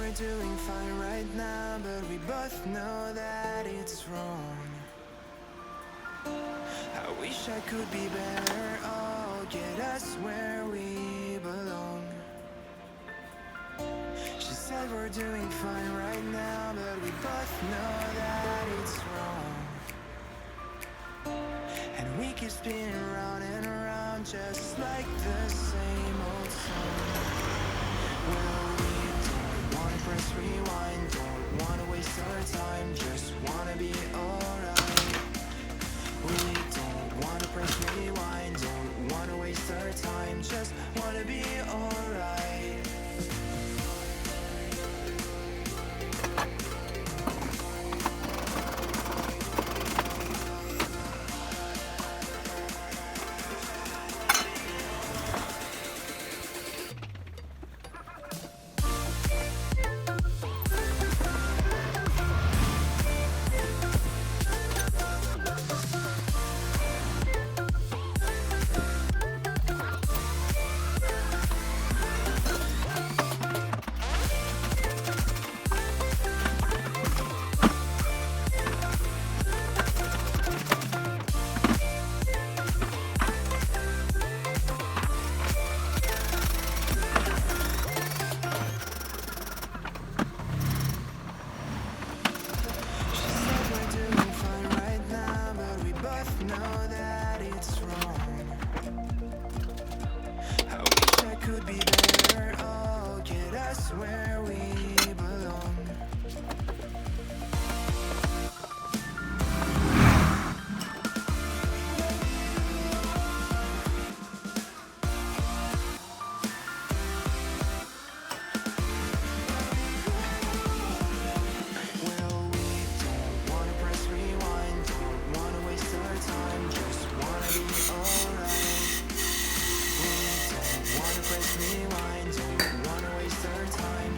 we're doing fine right now, but we both know that it's wrong. I wish I could be better, oh, get us where we belong. She said we're doing fine right now, but we both know that it's wrong. And we keep spinning round and around just like the same old song. Well, we don't wanna press rewind, don't wanna waste our time, just wanna be alright. We don't wanna press rewind, don't wanna waste our time, just wanna be alright. Know that it's wrong. I wish I could be better, oh, get us where we belong. Well, we don't wanna press rewind, don't wanna waste our time, just wanna be alright. We don't wanna press rewind, don't wanna waste our time,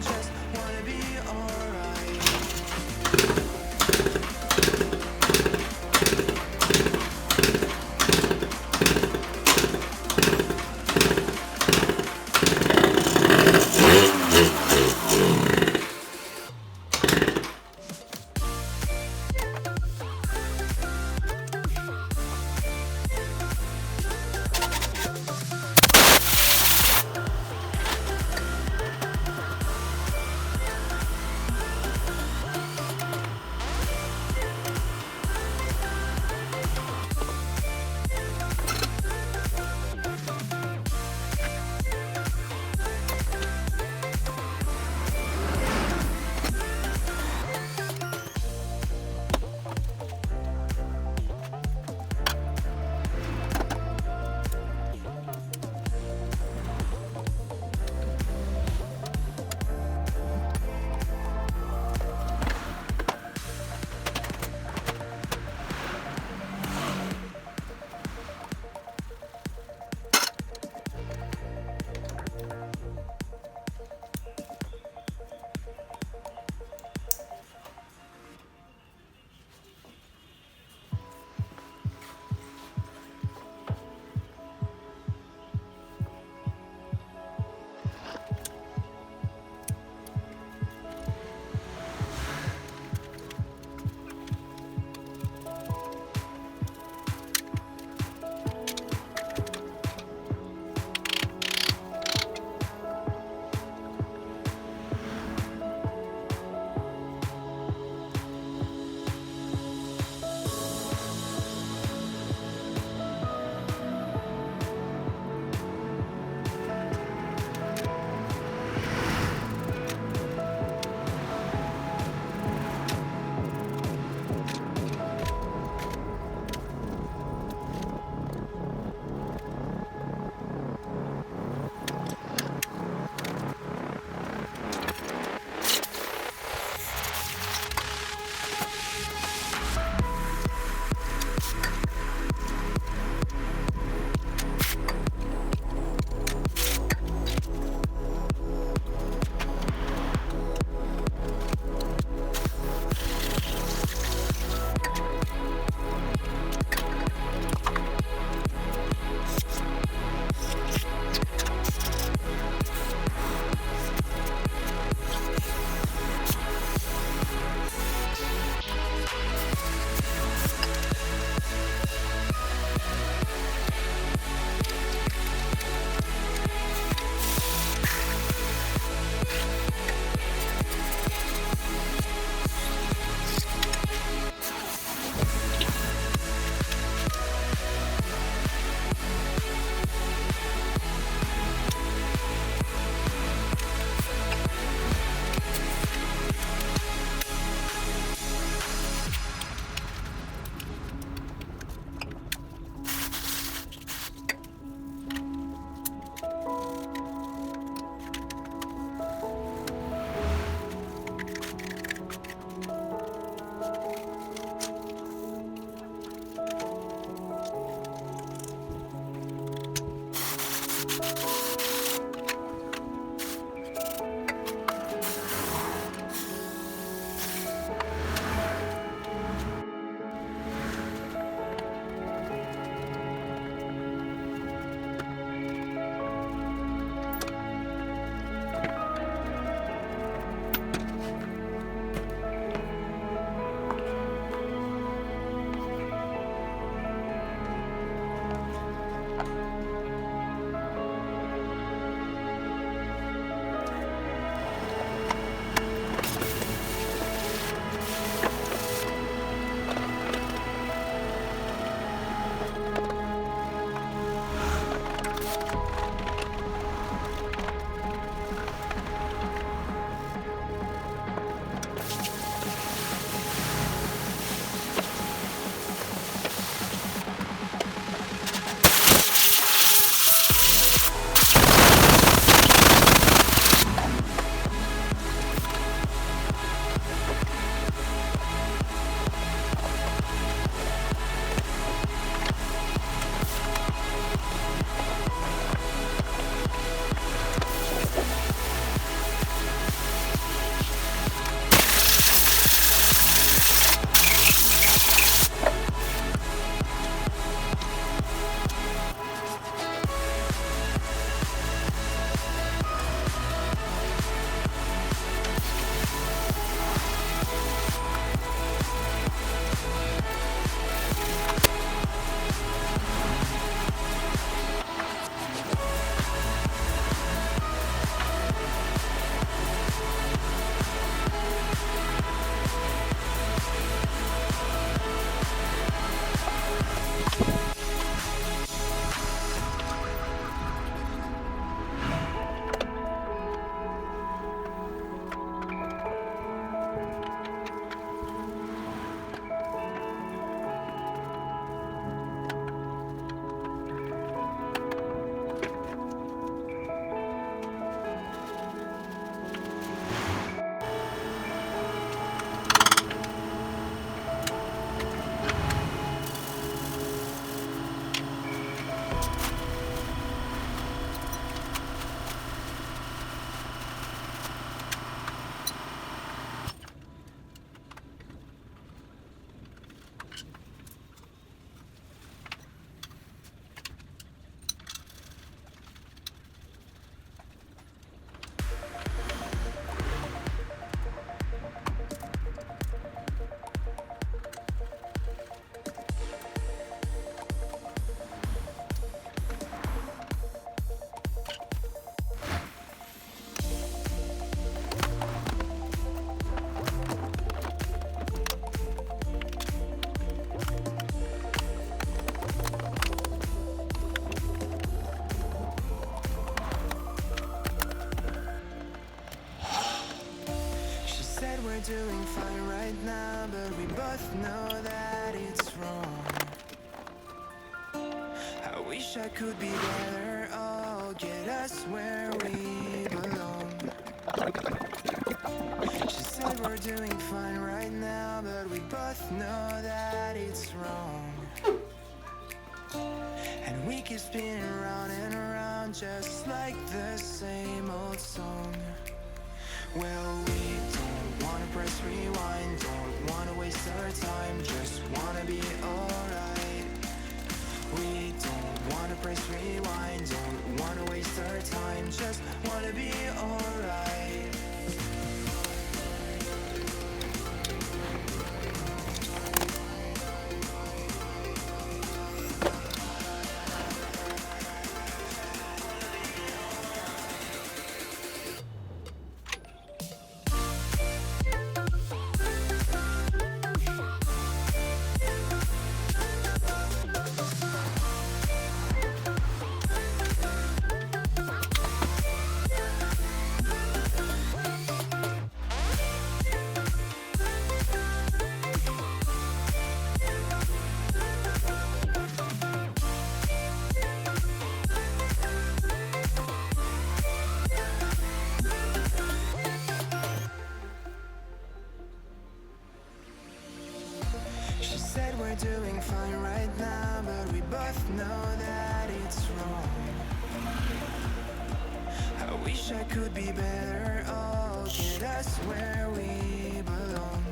know that it's wrong. I wish I could be better, oh, get us where we belong. She said we're doing fine right now, but we both know that it's wrong. And we keep spinning round and around just like the same old song. Well, we don't wanna press rewind, don't wanna waste our time, just wanna be alright. We don't wanna press rewind, don't wanna waste our time, just wanna be alright. She said we're doing fine right now, but we both know that it's wrong. I wish I could be better, oh, get us where we belong.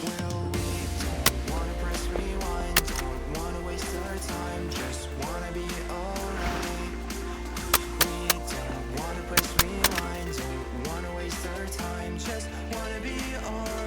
Well, we don't wanna press rewind, don't wanna waste our time, just wanna be alright. We don't wanna press rewind, don't wanna waste our time, just wanna be alright.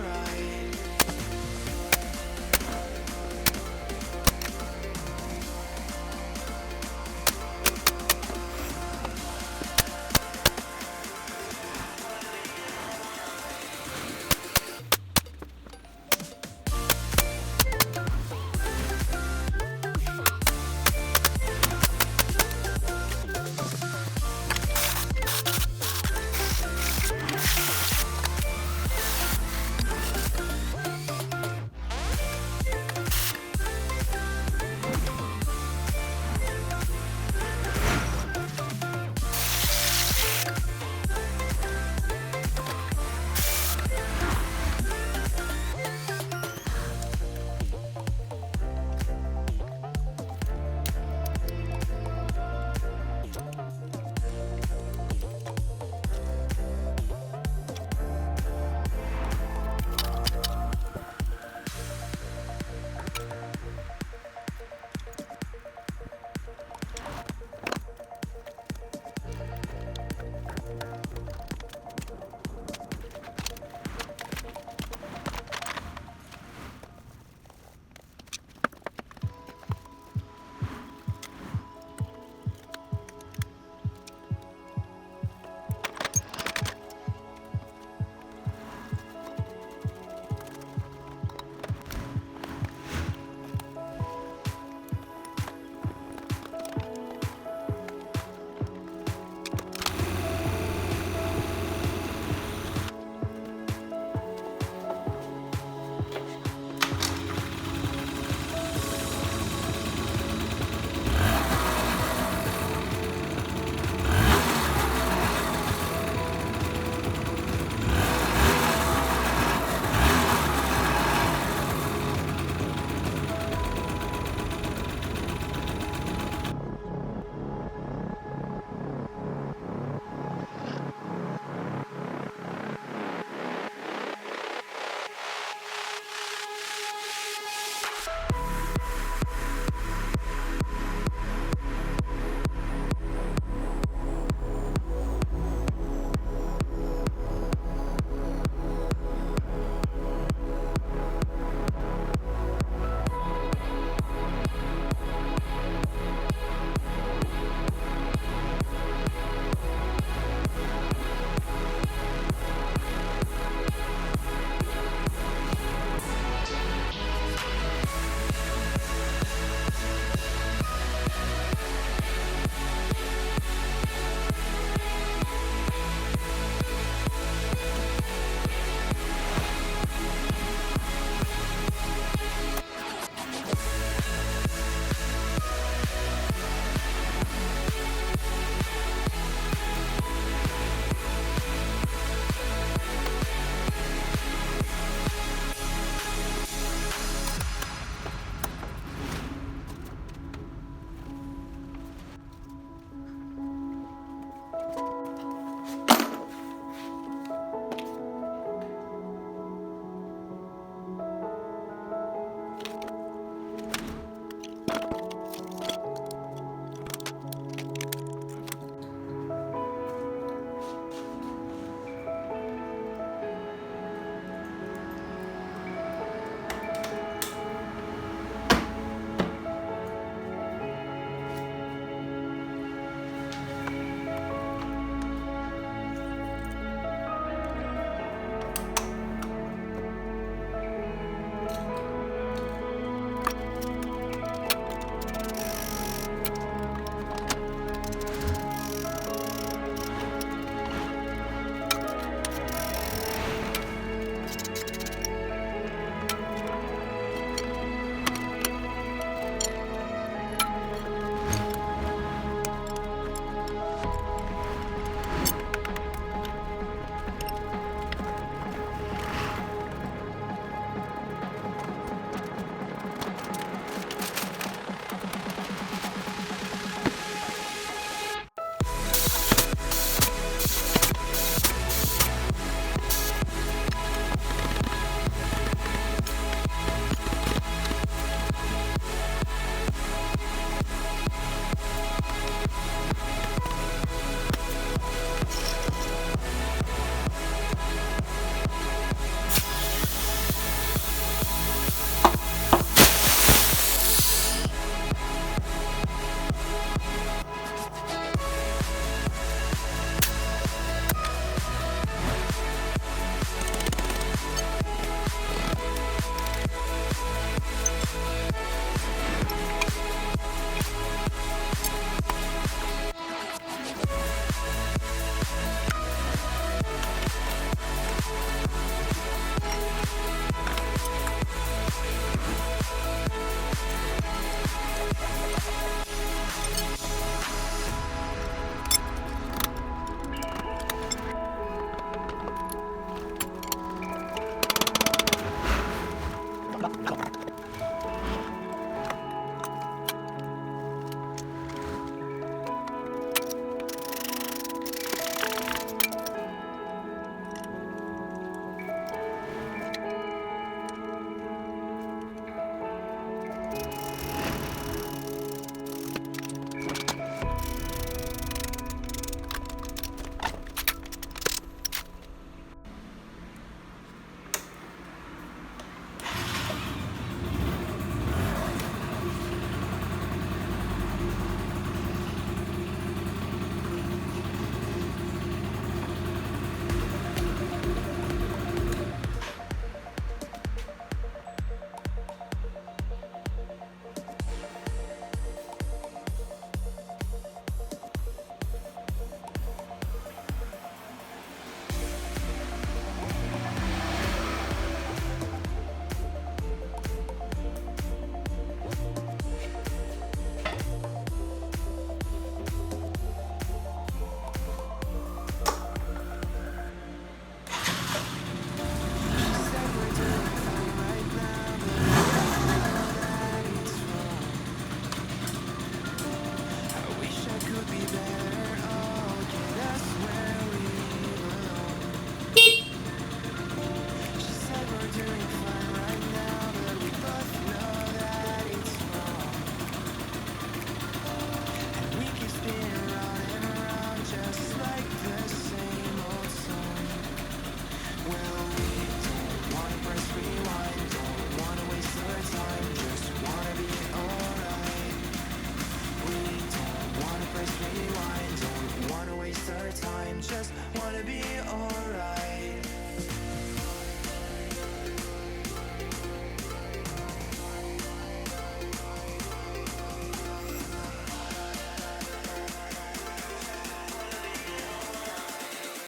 time. Just wanna be alright.